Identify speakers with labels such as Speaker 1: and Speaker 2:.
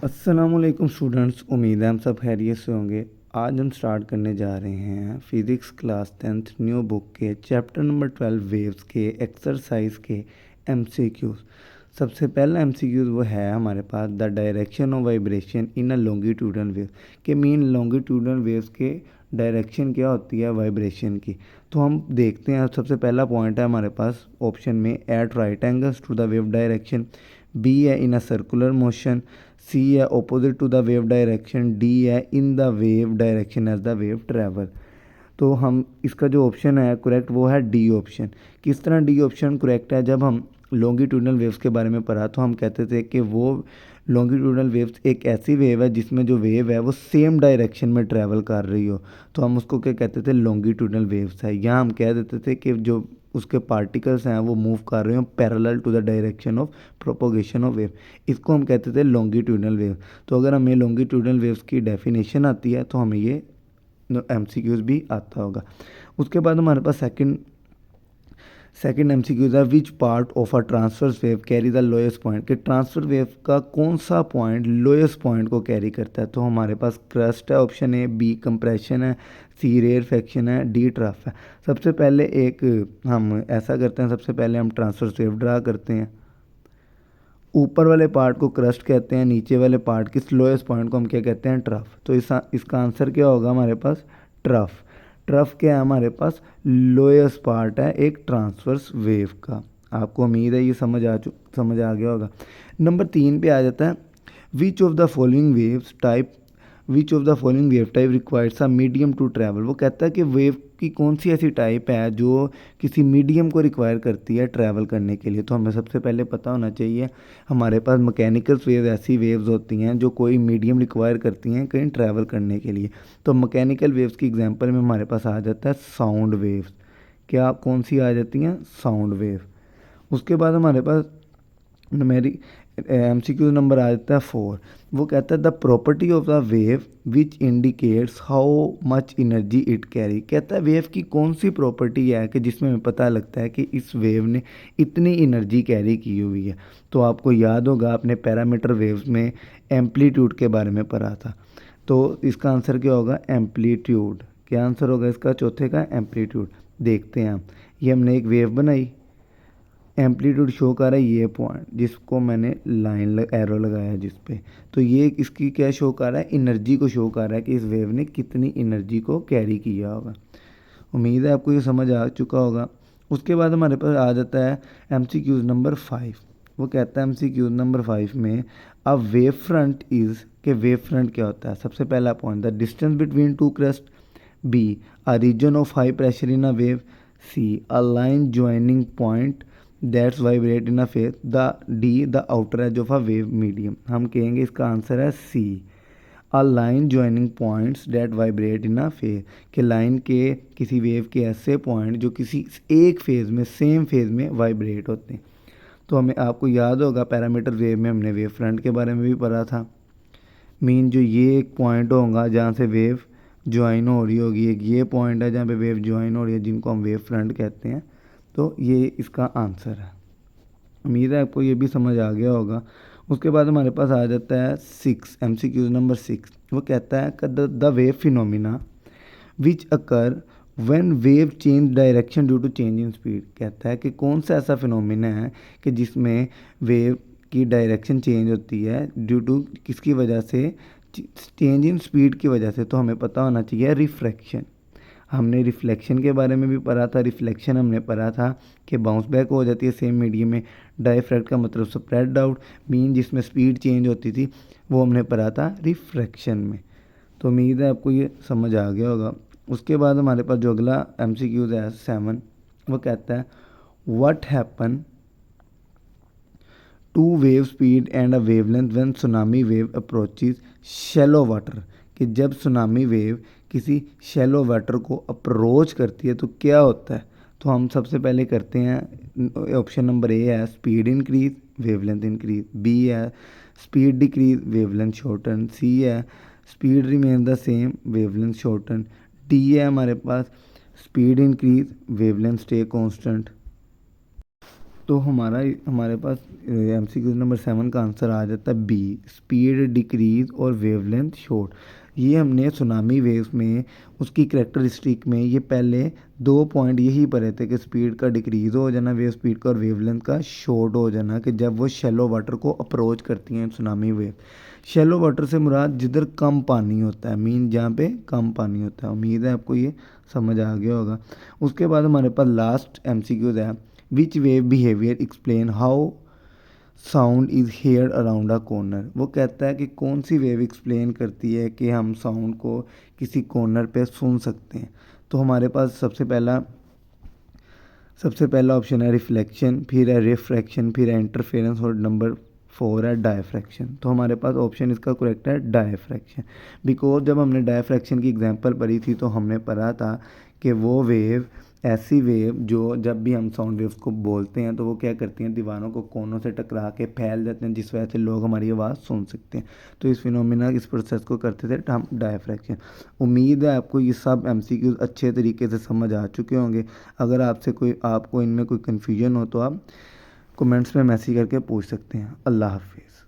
Speaker 1: अस्सलामुअलैकुम स्टूडेंट्स, उम्मीद है हम सब खैरियत से होंगे। आज हम स्टार्ट करने जा रहे हैं physics class 10th new book के चैप्टर नंबर 12 वेव्स के एक्सरसाइज के एमसीक्यूज़। सबसे पहला एमसीक्यूज़ वो है हमारे पास the direction of vibration in a longitudinal wave के मीन लॉन्गिट्यूडनल वेव्स के डायरेक्शन क्या होती है वाइब्रेशन की। तो हम देखते हैं, सबसे पहला पॉइंट है हमारे पास ऑप्शन में at right angles to the wave direction, B है in a circular motion, C है opposite to the wave direction, D है in the wave direction as the wave travel. तो हम इसका जो ऑप्शन है करेक्ट वो है डी ऑप्शन। किस तरह डी ऑप्शन करेक्ट है? जब हम लॉन्गिट्यूडनल वेव्स के बारे में पढ़ा तो हम कहते थे कि वो लॉन्गिट्यूडनल वेव्स एक ऐसी वेव है जिसमें जो वेव है वो सेम डायरेक्शन में ट्रैवल कर रही हो, तो हम उसको क्या कहते थे? लॉन्गिट्यूडनल वेव्स है। या हम कह देते थे कि जो उसके पार्टिकल्स हैं वो मूव कर रहे हो parallel to the direction of propagation of wave, इसको हम कहते थे लॉन्गिट्यूडनल वेव। तो अगर हमें लॉन्गिट्यूडनल वेव्स की डेफिनेशन आती है तो हमें ये एमसीक्यूज भी आता होगा। उसके बाद हमारे पास सेकंड एमसीक्यूज है which part of a transverse wave carry the lowest point, कि ट्रांसफर वेव का कौन सा पॉइंट लोएस्ट पॉइंट को कैरी करता है। तो हमारे पास क्रस्ट है ऑप्शन ए, बी कंप्रेशन है, सी रेयरफैक्शन है, डी ट्रफ है। सबसे पहले एक हम ऐसा करते हैं, सबसे पहले हम ट्रांसवर्स वेव ड्रा करते हैं। ऊपर वाले पार्ट को क्रस्ट कहते हैं, नीचे वाले पार्ट की स्लोएस्ट पॉइंट को हम क्या कहते हैं? ट्रफ। तो इसका आंसर क्या होगा हमारे पास? ट्रफ। ट्रफ क्या है हमारे पास? लोएस्ट पार्ट है एक ट्रांसवर्स वेव का। आपको उम्मीद है ये समझ आ गया होगा। नंबर 3 पे आ जाता है which of the following waves type which of the following wave type requires a medium to travel. वो कहता है कि वेव की कौन सी ऐसी टाइप है जो किसी मीडियम को रिक्वायर करती है ट्रैवल करने के लिए। तो हमें सबसे पहले पता होना चाहिए हमारे पास मैकेनिकल वेव ऐसी वेव्स होती हैं जो कोई मीडियम रिक्वायर करती हैं कहीं ट्रैवल करने के लिए। तो मैकेनिकल वेव्स की एग्जांपल में हमारे पास आ जाता है साउंड वेव्स। क्या कौन सी आ जाती हैं? Sound wave. उसके बाद हमारे पास मेरी एमसीक्यू नंबर आ जाता है 4। वो कहता है the property of the wave which indicates how much energy it carry. कहता है वेव की कौन सी प्रॉपर्टी है कि जिसमें हमें पता लगता है कि इस वेव ने इतनी एनर्जी कैरी की हुई है। तो आपको याद होगा आपने पैरामीटर वेव्स में एम्पलीट्यूड के बारे में पढ़ा था। तो इसका आंसर क्या होगा? एम्पलीट्यूड। क्या आंसर होगा इसका? चौथे का एम्पलीट्यूड। देखते हैं हम, ये हमने एक वेव बनाई, एम्पलीट्यूड शो कर रहा है ये पॉइंट जिसको मैंने एरो लगाया है जिस पे। तो ये इसकी क्या शो कर रहा है? एनर्जी को शो कर रहा है कि इस वेव ने कितनी एनर्जी को कैरी किया होगा। उम्मीद है आपको ये समझ आ चुका होगा। उसके बाद हमारे पास आ जाता है एमसीक्यूज नंबर 5। वो कहता है एमसीक्यूज नंबर 5 में अ वेव फ्रंट इज़, के वेव फ्रंट क्या होता है? सबसे पहला point the distance between two crest, B a region of high pressure in a wave, C a line joining point that's vibrate in a phase, the D the outer edge of a wave medium. हम कहेंगे इसका answer है C, a line joining points that vibrate in a phase, के line के किसी wave के ऐसे point जो किसी एक फेज में सेम फेज में वाइब्रेट होते हैं। तो हमें आपको याद होगा पैरामीटर वेव में हमने वेव फ्रंट के बारे में भी पढ़ा था। मीन जो ये एक पॉइंट होगा जहाँ से वेव ज्वाइन हो रही होगी, एक ये पॉइंट है जहाँ पे वेव ज्वाइन हो रही है जिनको हम वेव फ्रंट कहते हैं। तो ये इसका आंसर है। उम्मीद है आपको ये भी समझ आ गया होगा। उसके बाद हमारे पास आ जाता है 6, एमसीक्यूज नंबर 6। वो कहता है the wave phenomena which occur when wave change direction due to change in speed. कहता है कि कौन सा ऐसा फिनोमिना है कि जिसमें वेव की डायरेक्शन चेंज होती है ड्यू टू किसकी वजह से? चेंज इन स्पीड की वजह से। तो हमें पता होना चाहिए रिफ्रैक्शन। हमने रिफ्लेक्शन के बारे में भी पढ़ा था। रिफ्लेक्शन हमने पढ़ा था कि बाउंस बैक हो जाती है सेम मीडियम में। डायफ्रैक्ट का मतलब स्प्रेड आउट, मीन जिसमें स्पीड चेंज होती थी, वो हमने पढ़ा था रिफ्रैक्शन में। तो उम्मीद है आपको ये समझ आ गया होगा। उसके बाद हमारे पास जो अगला एमसीक्यूज है 7। वो कहता है what happen to wave speed and a wavelength when tsunami wave approaches shallow water, कि जब सुनामी वेव किसी शैलो वाटर को अप्रोच करती है तो क्या होता है। तो हम सबसे पहले करते हैं ऑप्शन नंबर ए है speed increase wavelength increase, B है speed decrease wavelength shorten, C है speed remain the same wavelength shorten, D है हमारे पास speed increase wavelength stay constant. तो हमारे पास एमसीक्यू नंबर 7 का आंसर आ जाता है बी, स्पीड डिक्रीज और वेवलेंथ शॉर्ट। ये हमने सुनामी वेव्स में उसकी करेक्टरिस्टिक में ये पहले 2 पॉइंट यही पढ़े थे कि स्पीड का डिक्रीज हो जाना वेव स्पीड का, और वेवलेंथ का शॉर्ट हो जाना कि जब वो शैलो वाटर को अप्रोच करती हैं सुनामी वेव। शैलो वाटर से मुराद जिधर कम पानी होता है, मीन जहाँ पे कम पानी होता है। उम्मीद है आपको ये समझ आ गया होगा। उसके बाद हमारे पास लास्ट एमसीक्यूज है, which wave behaviour explain how sound is heard around a corner. वो कहता है कि कौन सी वेव एक्सप्लेन करती है कि हम साउंड को किसी कॉर्नर पे सुन सकते हैं। तो हमारे पास सबसे पहला ऑप्शन है रिफ्लेक्शन, फिर है रिफ्रैक्शन, फिर है इंटरफेरेंस, और नंबर 4 है डायफ्रैक्शन। तो हमारे पास ऑप्शन इसका करेक्ट है डायफ्रैक्शन। बिकॉज जब हमने डायफ्रैक्शन की एग्जांपल पढ़ी थी तो हमने पढ़ा था कि वो वेव ऐसी वेव जो जब भी हम साउंड वेव्स को बोलते हैं तो वो क्या करती हैं, दीवारों को कोनों से टकरा के फैल जाते हैं, जिस वजह से लोग हमारी आवाज़ सुन सकते हैं। तो इस फिनोमिना इस प्रोसेस को करते थे हम डायफ्रैक्शन। उम्मीद है आपको ये सब एमसीक्यूज अच्छे तरीके से समझ आ चुके होंगे। अगर आपको इनमें कोई कन्फ्यूजन हो तो आप कमेंट्स में मैसेज करके पूछ सकते हैं। अल्लाह हाफिज़।